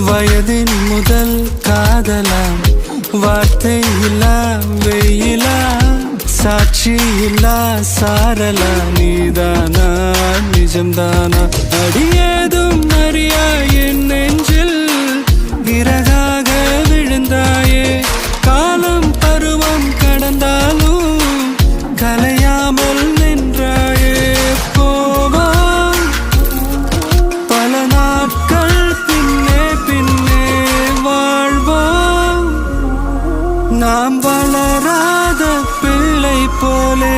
வயதின் முதல் காதலாம் வார்த்தை இல்லா வெயிலா சாட்சி இல்லா சாரலா நீதானா நிஜம்தானா அடியேதும் அறியா என் நெஞ்சில் இறகாக விழுந்தாயே காலம் பருவம் கடந்தாலும் கலையாமல் நின்றாயே போவான் பல நாட்கள் பின்னே பின்னே வாழ்வோம் நாம் வளராத பிள்ளை போலே